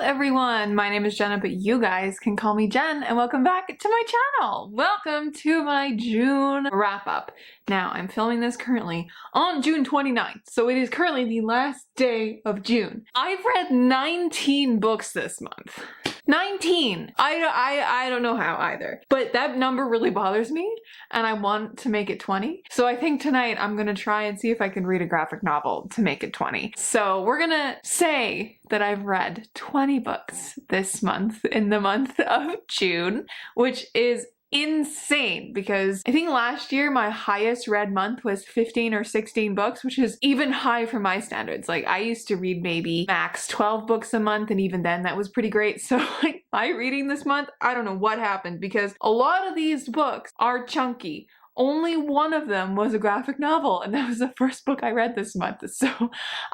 everyone, my name is Jenna, but you guys can call me Jen, and welcome back to my channel. Welcome to my June wrap-up. Now, I'm filming this currently on June 29th, so it is currently the last day of June. I've read 19 books this month. 19! I don't know how either, but that number really bothers me, and I want to make it 20. So I think tonight I'm gonna try and see if I can read a graphic novel to make it 20. So we're gonna say that I've read 20 books this month, in the month of June, which is insane because I think last year my highest read month was 15 or 16 books, which is even high for my standards. Like, I used to read maybe max 12 books a month, and even then that was pretty great. So like, my reading this month, I don't know what happened because a lot of these books are chunky. Only one of them was a graphic novel, and that was the first book I read this month. So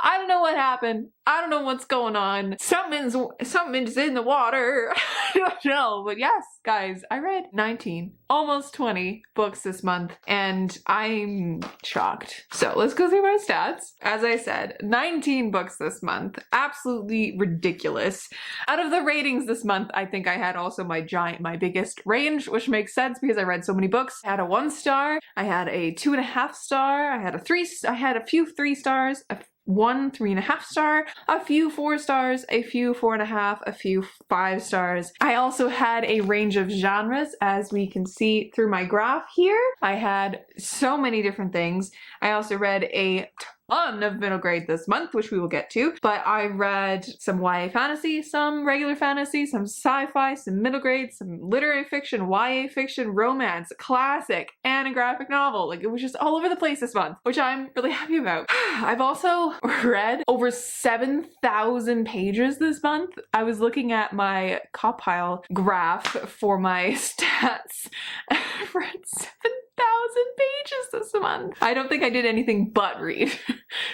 I don't know what happened. I don't know what's going on. Something's in the water. I don't know. But yes, guys, I read 19, almost 20 books this month, and I'm shocked. So let's go through my stats. As I said, 19 books this month. Absolutely ridiculous. Out of the ratings this month, I think I had also my biggest range, which makes sense because I read so many books. I had a 1 star. I had a 2.5 star, I had a few 3 stars, a 1 3.5 star, a few 4 stars, a few 4.5, a few 5 stars. I also had a range of genres, as we can see through my graph here. I had so many different things. I also read a ton of middle grade this month, which we will get to, but I read some YA fantasy, some regular fantasy, some sci-fi, some middle grade, some literary fiction, YA fiction, romance, classic, and a graphic novel. Like, it was just all over the place this month, which I'm really happy about. I've also read over 7,000 pages this month. I was looking at my compile graph for my stats. I've read 7,000 pages this month. I don't think I did anything but read.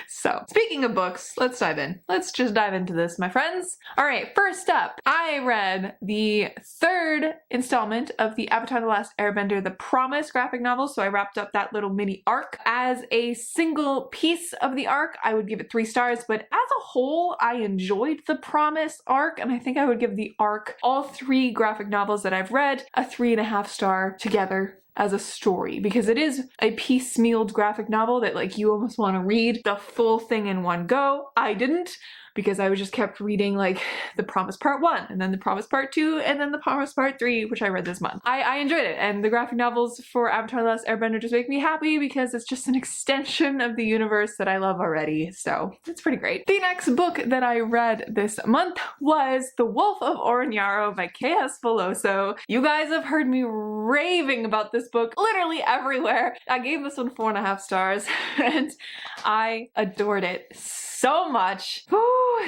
So, speaking of books, let's dive in. Let's just dive into this, my friends. All right, first up, I read the 3rd installment of the Avatar: The Last Airbender, The Promise graphic novel, so I wrapped up that little mini arc. As a single piece of the arc, I would give it 3 stars, but as a whole, I enjoyed the Promise arc, and I think I would give the arc, all 3 graphic novels that I've read, a 3.5 star together as a story, because it is a piecemealed graphic novel that, like, you almost want to read the full thing in one go. I didn't, because I was just kept reading like The Promise Part 1 and then The Promise Part 2 and then The Promise Part 3, which I read this month. I enjoyed it, and the graphic novels for Avatar: The Last Airbender just make me happy because it's just an extension of the universe that I love already, so it's pretty great. The next book that I read this month was The Wolf of Oroñaro by K.S. Veloso. You guys have heard me raving about this book literally everywhere. I gave this one 4.5 stars and I adored it so much.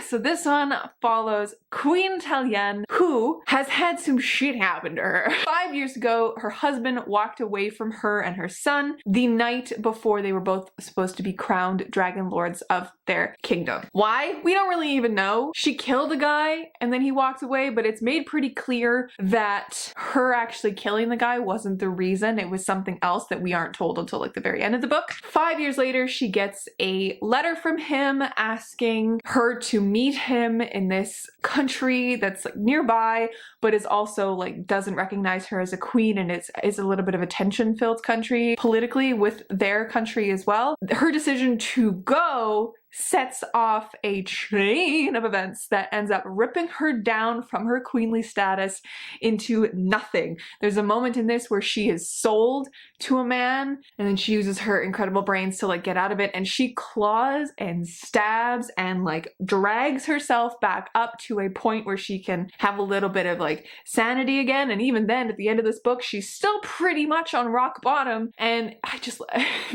So this one follows Queen Talien, who has had some shit happen to her. 5 years ago, her husband walked away from her and her son the night before they were both supposed to be crowned dragon lords of their kingdom. Why? We don't really even know. She killed a guy and then he walked away, but it's made pretty clear that her actually killing the guy wasn't the reason. It was something else that we aren't told until like the very end of the book. 5 years later, she gets a letter from him asking her to meet him in this country that's like nearby, but is also like doesn't recognize her as a queen, and is a little bit of a tension-filled country politically with their country as well. Her decision to go sets off a chain of events that ends up ripping her down from her queenly status into nothing. There's a moment in this where she is sold to a man, and then she uses her incredible brains to like get out of it, and she claws and stabs and like drags herself back up to a point where she can have a little bit of like sanity again. And even then, at the end of this book, she's still pretty much on rock bottom, and I just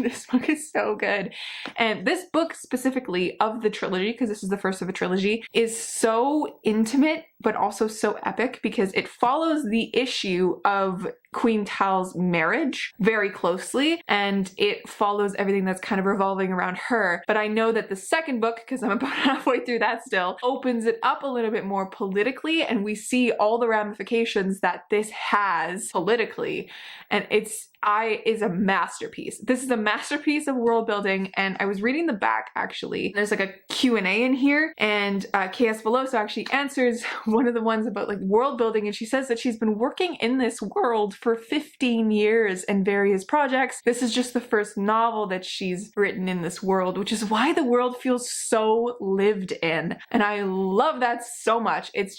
this book is so good. And this book specifically of the trilogy, because this is the first of a trilogy, is so intimate but also so epic because it follows the issue of Queen Tal's marriage very closely, and it follows everything that's kind of revolving around her. But I know that the second book, because I'm about halfway through that still, opens it up a little bit more politically, and we see all the ramifications that this has politically, and it's a masterpiece. This is a masterpiece of world building, and I was reading the back actually. There's like a Q&A in here, and K.S. Veloso actually answers one of the ones about like world building, and she says that she's been working in this world for 15 years in various projects. This is just the first novel that she's written in this world, which is why the world feels so lived in, and I love that so much. It's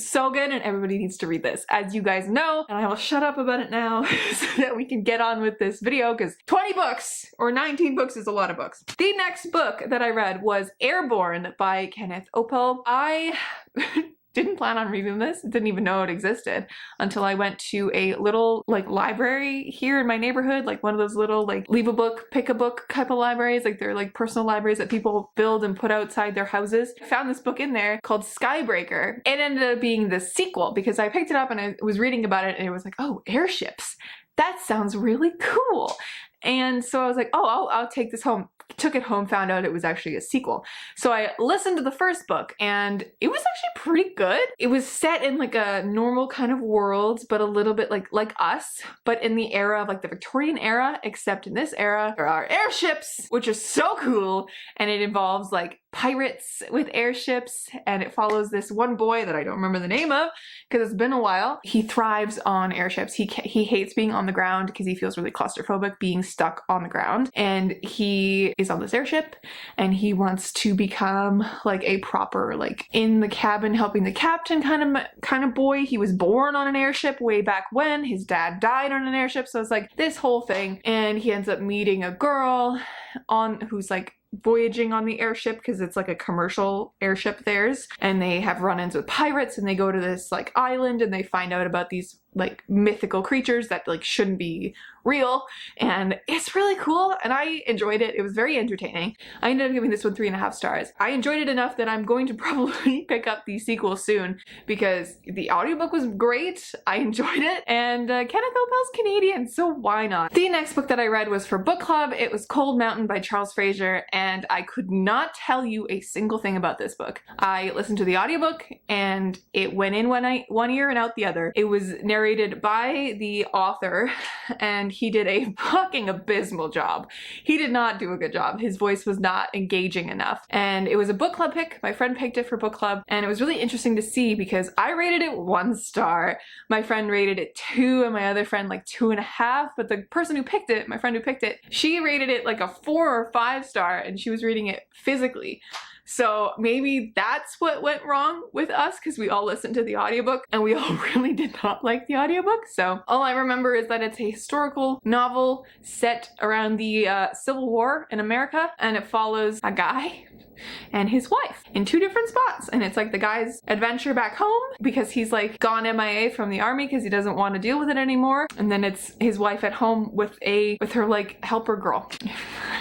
so good, and everybody needs to read this, as you guys know, and I will shut up about it now so that we can get on with this video, because 20 books or 19 books is a lot of books. The next book that I read was Airborne by Kenneth Oppel. I didn't plan on reading this, didn't even know it existed until I went to a little like library here in my neighborhood, like one of those little like leave a book, pick a book type of libraries, like they're like personal libraries that people build and put outside their houses. I found this book in there called Skybreaker. It ended up being the sequel because I picked it up and I was reading about it and it was like, oh, airships. That sounds really cool. And so I was like, oh, I'll take this home. Took it home, found out it was actually a sequel. So I listened to the first book and it was actually pretty good. It was set in like a normal kind of world, but a little bit like us, but in the era of like the Victorian era, except in this era, there are airships, which is so cool. And it involves like pirates with airships, and it follows this one boy that I don't remember the name of because it's been a while. He thrives on airships. He hates being on the ground because he feels really claustrophobic being stuck on the ground, and he is on this airship and he wants to become like a proper like in the cabin helping the captain kind of boy. He was born on an airship way back when his dad died on an airship, so it's like this whole thing, and he ends up meeting a girl who's like voyaging on the airship because it's like a commercial airship theirs, and they have run-ins with pirates, and they go to this like island and they find out about these like mythical creatures that like shouldn't be real, and it's really cool and I enjoyed it. It was very entertaining. I ended up giving this one 3.5 stars. I enjoyed it enough that I'm going to probably pick up the sequel soon because the audiobook was great. I enjoyed it, and Kenneth Oppel's Canadian, so why not? The next book that I read was for book club. It was Cold Mountain by Charles Fraser, and I could not tell you a single thing about this book. I listened to the audiobook and it went in one ear and out the other. It was narrated by the author and he did a fucking abysmal job. He did not do a good job. His voice was not engaging enough. And it was a book club pick. My friend picked it for book club, and it was really interesting to see because I rated it 1 star. My friend rated it 2, and my other friend like 2.5. But the person who picked it, my friend who picked it, she rated it like a 4 or 5 star, and she was reading it physically. So maybe that's what went wrong with us because we all listened to the audiobook and we all really did not like the audiobook. So all I remember is that it's a historical novel set around the Civil War in America, and it follows a guy and his wife in 2 different spots, and it's like the guy's adventure back home because he's like gone MIA from the army because he doesn't want to deal with it anymore, and then it's his wife at home with her like helper girl.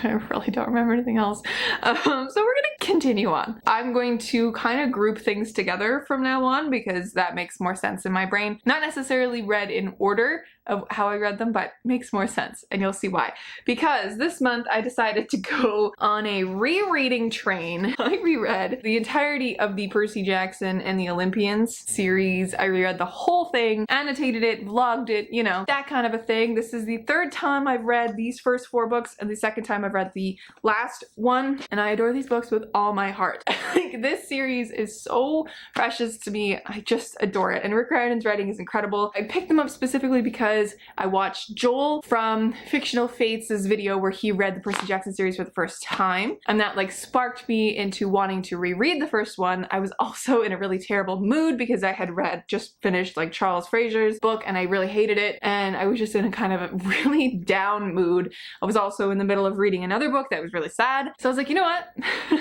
I really don't remember anything else. So we're gonna continue on. I'm going to kind of group things together from now on because that makes more sense in my brain. Not necessarily read in order of how I read them, but makes more sense, and you'll see why. Because this month I decided to go on a rereading train. I reread the entirety of the Percy Jackson and the Olympians series. I reread the whole thing, annotated it, vlogged it, you know, that kind of a thing. This is the 3rd time I've read these first 4 books and the 2nd time I've read the last one, and I adore these books with all my heart. Like, this series is so precious to me. I just adore it, and Rick Riordan's writing is incredible. I picked them up specifically because I watched Joel from Fictional Fates' video where he read the Percy Jackson series for the first time, and that like sparked me into wanting to reread the first one. I was also in a really terrible mood because I had just finished like Charles Fraser's book and I really hated it, and I was just in a kind of a really down mood. I was also in the middle of reading another book that was really sad, so I was like, you know what?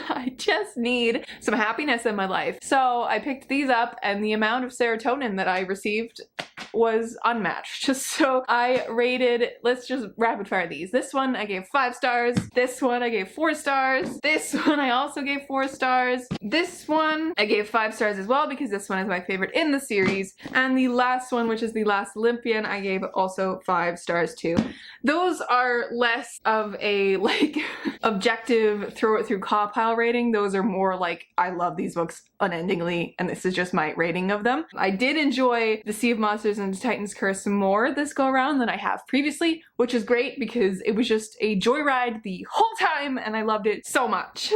I just need some happiness in my life. So I picked these up, and the amount of serotonin that I received was unmatched. So I rated, let's just rapid fire these. This one I gave 5 stars. This one I gave 4 stars. This one I also gave 4 stars. This one I gave 5 stars as well because this one is my favorite in the series. And the last one, which is The Last Olympian, I gave also 5 stars too. Those are less of a like objective throw it through pile rating. Those are more like I love these books unendingly and this is just my rating of them. I did enjoy The Sea of Monsters and Titan's Curse more this go around than I have previously, which is great because it was just a joyride the whole time and I loved it so much.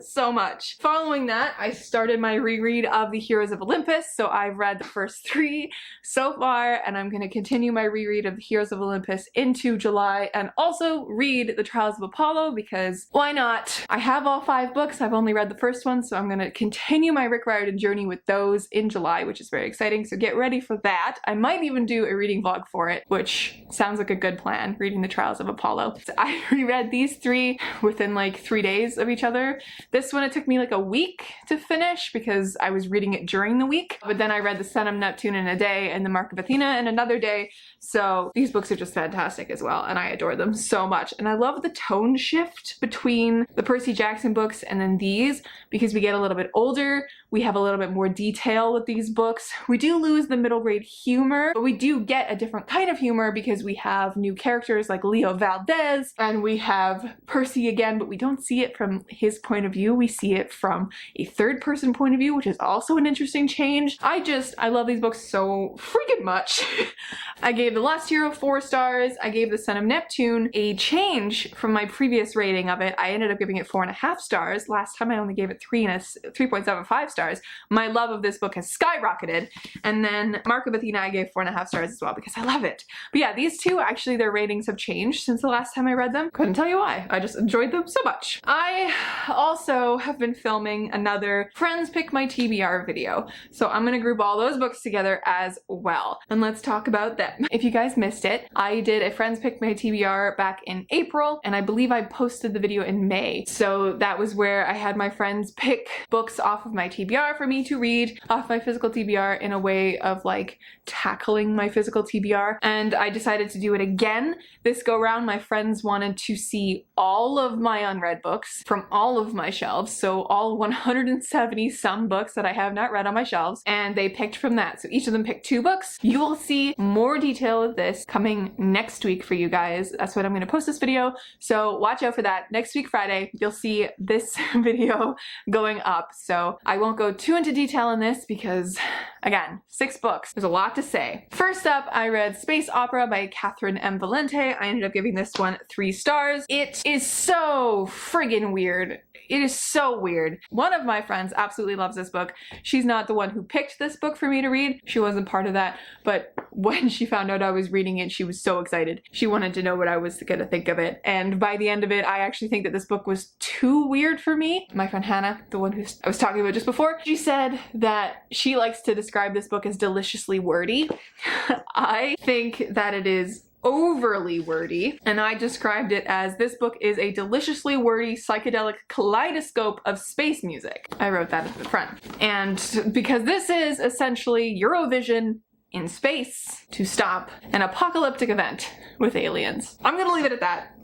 So much. Following that, I started my reread of The Heroes of Olympus, so I've read the first 3 so far and I'm going to continue my reread of The Heroes of Olympus into July and also read The Trials of Apollo because why not? I have all 5 books, I've only read the first one, so I'm going to continue my Rick Riordan journey with those in July, which is very exciting, so get ready for that. I might even do a reading vlog for it, which sounds like a good plan, reading The Trials of Apollo. So I reread these 3 within like 3 days of each other. This one it took me like a week to finish because I was reading it during the week, but then I read The Sun of Neptune in a day and The Mark of Athena in another day, so these books are just fantastic as well and I adore them so much. And I love the tone shift between the Percy Jackson books and then these because we get a little bit older, we have a little bit more detail with these books. We do lose the middle grade humor, but we do get a different kind of humor because we have new characters like Leo Valdez and we have Percy again, but we don't see it from his point of view. We see it from a third person point of view, which is also an interesting change. I love these books so freaking much. I gave The Last Hero 4 stars. I gave The Son of Neptune a change from my previous rating of it. I ended up giving it 4.5 stars. Last time I only gave it 3.75 stars. My love of this book has skyrocketed. And then Mark of Athena I gave 4.5 stars as well because I love it. But yeah, these two actually their ratings have changed since the last time I read them. Couldn't tell you why. I just enjoyed them so much. I also have been filming another Friends Pick My TBR video. So I'm gonna group all those books together as well. And let's talk about them. If you guys missed it, I did a Friends Pick My TBR back in April and I believe I posted the video in May. So that was where I had my friends pick books off of my TBR for me to read off my physical TBR in a way of like tackling my physical TBR. And I decided to do it again. This go round, my friends wanted to see all of my unread books from all of my shelves. So all 170 some books that I have not read on my shelves. And they picked from that. So each of them picked 2 books. You will see more detail of this coming next week for you guys. That's when I'm going to post this video. So watch out for that. Next week, Friday, you'll see this video going up. So I won't go too into detail on this because, again, 6 books. There's a lot to say. First up, I read Space Opera by Catherine M. Valente. I ended up giving this one 3 stars. It is so friggin' weird. It is so weird. One of my friends absolutely loves this book. She's not the one who picked this book for me to read. She wasn't part of that. But when she found out I was reading it, she was so excited. She wanted to know what I was gonna think of it. And by the end of it, I actually think that this book was too weird for me. My friend Hannah, the one who I was talking about just before, she said that she likes to describe this book as deliciously wordy. I think that it is overly wordy, and I described it as this book is a deliciously wordy psychedelic kaleidoscope of space music. I wrote that at the front. And because this is essentially Eurovision in space to stop an apocalyptic event with aliens. I'm gonna leave it at that.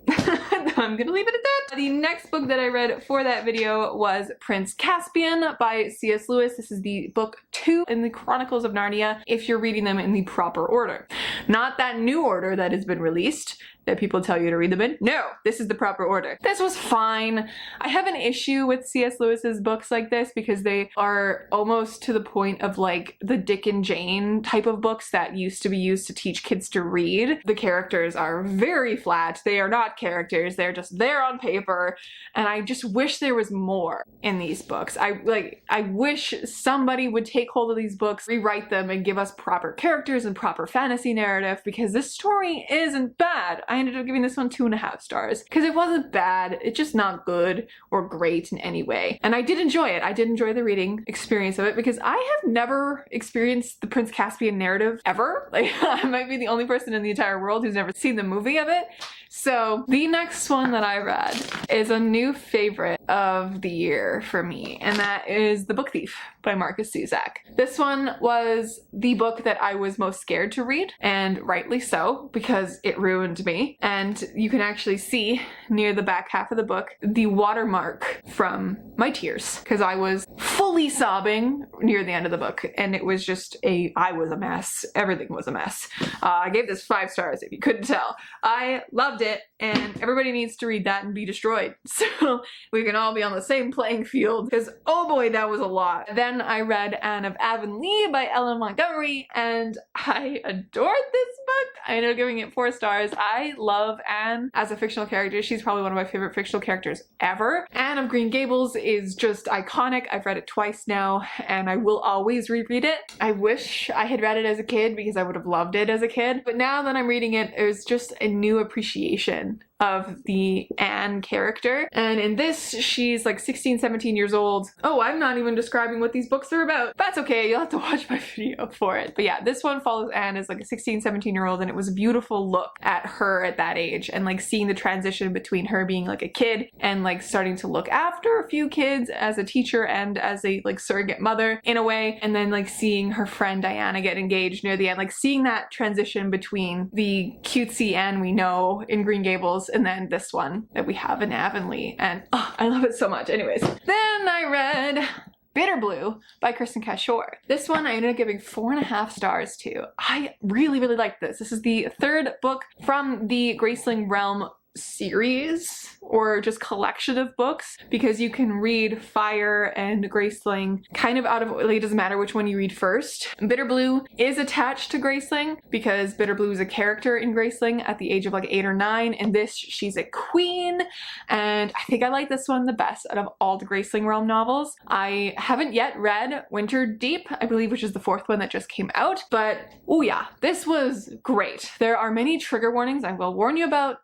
I'm gonna leave it at that. The next book that I read for that video was Prince Caspian by C.S. Lewis. This is the book 2 in the Chronicles of Narnia if you're reading them in the proper order. Not that new order that has been released that people tell you to read them in. No, this is the proper order. This was fine. I have an issue with C.S. Lewis's books like this because they are almost to the point of like the Dick and Jane type of books that used to be used to teach kids to read. The characters are very flat. They are not characters. They're just there on paper. And I just wish there was more in these books. I wish somebody would take hold of these books, rewrite them, and give us proper characters and proper fantasy narrative because this story isn't bad. I ended up giving this one 2.5 stars because it wasn't bad. It's just not good or great in any way. And I did enjoy it. I did enjoy the reading experience of it because I have never experienced the Prince Caspian narrative ever. Like I might be the only person in the entire world who's never seen the movie of it. So the next one that I read is a new favorite of the year for me, and that is The Book Thief by Marcus Zusak. This one was the book that I was most scared to read, and rightly so, because it ruined me. And you can actually see near the back half of the book the watermark from my tears, because I was fully sobbing near the end of the book, and it was just I was a mess. Everything was a mess. I gave this 5 stars if you couldn't tell. I loved it, and everybody needs to read that and be destroyed so we can all be on the same playing field, because oh boy, that was a lot. Then I read Anne of Avonlea by Ellen Montgomery, and I adored this book. I ended up giving it 4 stars. I love Anne as a fictional character. She's probably one of my favorite fictional characters ever. Anne of Green Gables is just iconic. I've read it twice now, and I will always reread it. I wish I had read it as a kid because I would have loved it as a kid, but now that I'm reading it, it was just a new appreciation of the Anne character. And in this, she's like 16, 17 years old. Oh, I'm not even describing what these books are about. That's okay, you'll have to watch my video for it. But yeah, this one follows Anne as like a 16, 17-year-old, and it was a beautiful look at her at that age, and like seeing the transition between her being like a kid and like starting to look after a few kids as a teacher and as a like surrogate mother in a way, and then like seeing her friend Diana get engaged near the end, like seeing that transition between the cutesy Anne we know in Green Gables and then this one that we have in Avonlea, and oh, I love it so much. Anyways, then I read Bitter Blue by Kristen Cashore. This one I ended up giving 4.5 stars to. I really liked this. This is the 3rd book from the Graceling Realm series, or just collection of books, because you can read Fire and Graceling kind of out of, like, it doesn't matter which one you read first. Bitter Blue is attached to Graceling because Bitter Blue is a character in Graceling at the age of like 8 or 9. In this, she's a queen, and I think I like this one the best out of all the Graceling Realm novels. I haven't yet read Winter Deep, I believe, which is the 4th one that just came out, but oh yeah, this was great. There are many trigger warnings I will warn you about.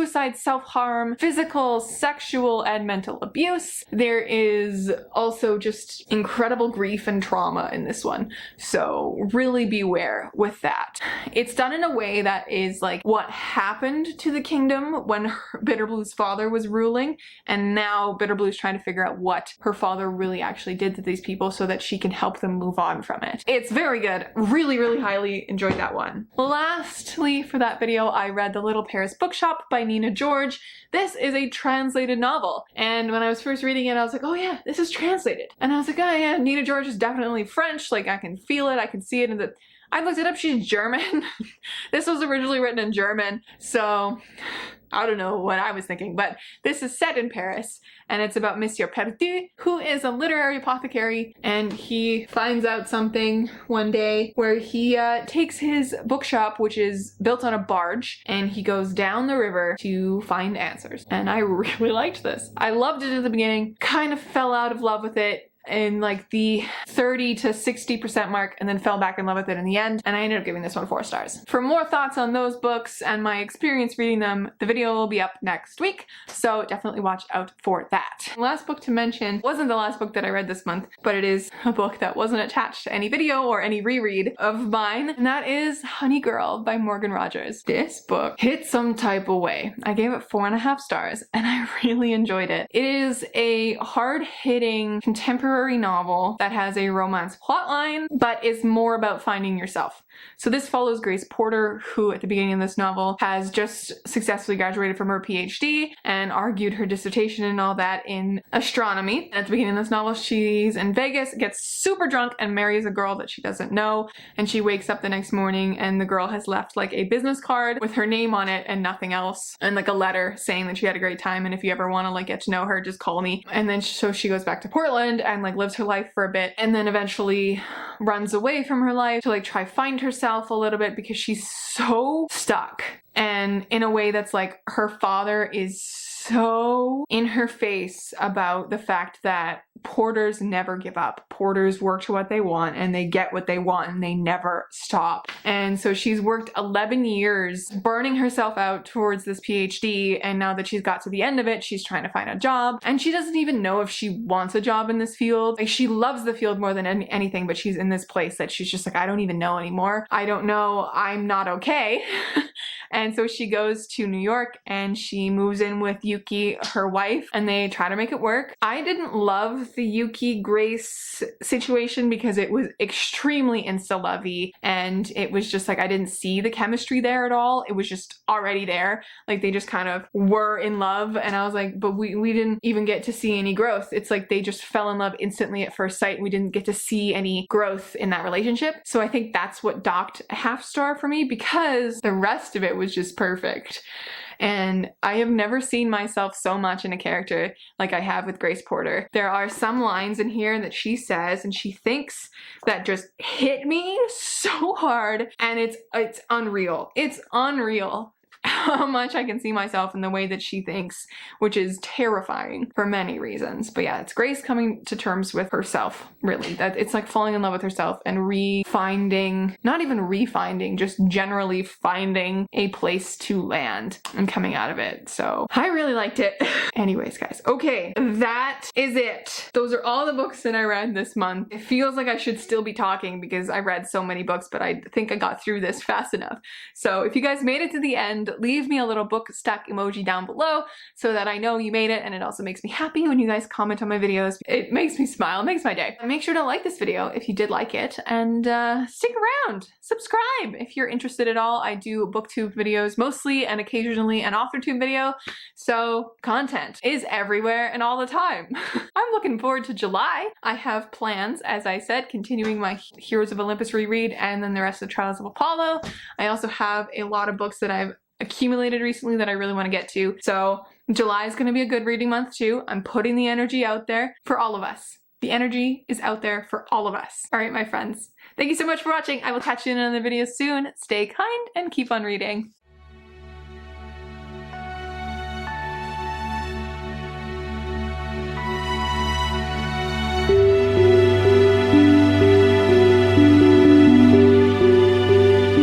Suicide, self-harm, physical, sexual, and mental abuse. There is also just incredible grief and trauma in this one, so really beware with that. It's done in a way that is like what happened to the kingdom when Bitter Blue's father was ruling, and now Bitter Blue's trying to figure out what her father really actually did to these people so that she can help them move on from it. It's very good. Really highly enjoyed that one. Lastly, for that video, I read The Little Paris Bookshop by Nina George. This is a translated novel, and when I was first reading it, I was like, oh yeah, this is translated. And I was like, oh yeah, Nina George is definitely French, like I can feel it, I can see it, and I looked it up, she's German. This was originally written in German, so I don't know what I was thinking, but this is set in Paris, and it's about Monsieur Perdu, who is a literary apothecary, and he finds out something one day where he takes his bookshop, which is built on a barge, and he goes down the river to find answers. And I really liked this. I loved it at the beginning, kind of fell out of love with it in like the 30 to 60% mark, and then fell back in love with it in the end, and I ended up giving this one 4 stars. For more thoughts on those books and my experience reading them, the video will be up next week, so definitely watch out for that. Last book to mention wasn't the last book that I read this month, but it is a book that wasn't attached to any video or any reread of mine, and that is Honey Girl by Morgan Rogers. This book hit some type of way. I gave it 4.5 stars, and I really enjoyed it. It is a hard-hitting contemporary novel that has a romance plotline, but is more about finding yourself. So this follows Grace Porter, who at the beginning of this novel has just successfully graduated from her PhD and argued her dissertation and all that in astronomy. At the beginning of this novel, she's in Vegas, gets super drunk, and marries a girl that she doesn't know, and she wakes up the next morning and the girl has left like a business card with her name on it and nothing else, and like a letter saying that she had a great time, and if you ever want to like get to know her, just call me. And then so she goes back to Portland and like lives her life for a bit, and then eventually runs away from her life to like try find herself a little bit because she's so stuck, and in a way that's like her father is so in her face about the fact that porters never give up. Porters work to what they want and they get what they want and they never stop. And so she's worked 11 years burning herself out towards this PhD, and now that she's got to the end of it, she's trying to find a job, and she doesn't even know if she wants a job in this field. Like, she loves the field more than anything, but she's in this place that she's just like, I don't even know anymore. I don't know. I'm not okay. And so she goes to New York and she moves in with Yuki, her wife, and they try to make it work. I didn't love the Yuki Grace situation because it was extremely insta-lovey, and it was just like I didn't see the chemistry there at all. It was just already there. Like they just kind of were in love, and I was like, but we didn't even get to see any growth. It's like they just fell in love instantly at first sight. We didn't get to see any growth in that relationship. So I think that's what docked a half star for me, because the rest of it was just perfect. And I have never seen myself so much in a character like I have with Grace Porter. There are some lines in here that she says and she thinks that just hit me so hard, and it's unreal. It's unreal how much I can see myself in the way that she thinks, which is terrifying for many reasons. But yeah, it's Grace coming to terms with herself, really. That it's like falling in love with herself and not even refinding, just generally finding a place to land and coming out of it. So I really liked it. Anyways, guys, okay, that is it. Those are all the books that I read this month. It feels like I should still be talking because I read so many books, but I think I got through this fast enough. So if you guys made it to the end, leave me a little book stack emoji down below so that I know you made it, and it also makes me happy when you guys comment on my videos. It makes me smile, it makes my day. Make sure to like this video if you did like it, and stick around, subscribe if you're interested at all. I do booktube videos mostly, and occasionally an authortube video, so content is everywhere and all the time. I'm looking forward to July. I have plans, as I said, continuing my Heroes of Olympus reread and then the rest of Trials of Apollo. I also have a lot of books that I've accumulated recently that I really want to get to. So July is going to be a good reading month too. I'm putting the energy out there for all of us. The energy is out there for all of us. All right, my friends. Thank you so much for watching. I will catch you in another video soon. Stay kind and keep on reading.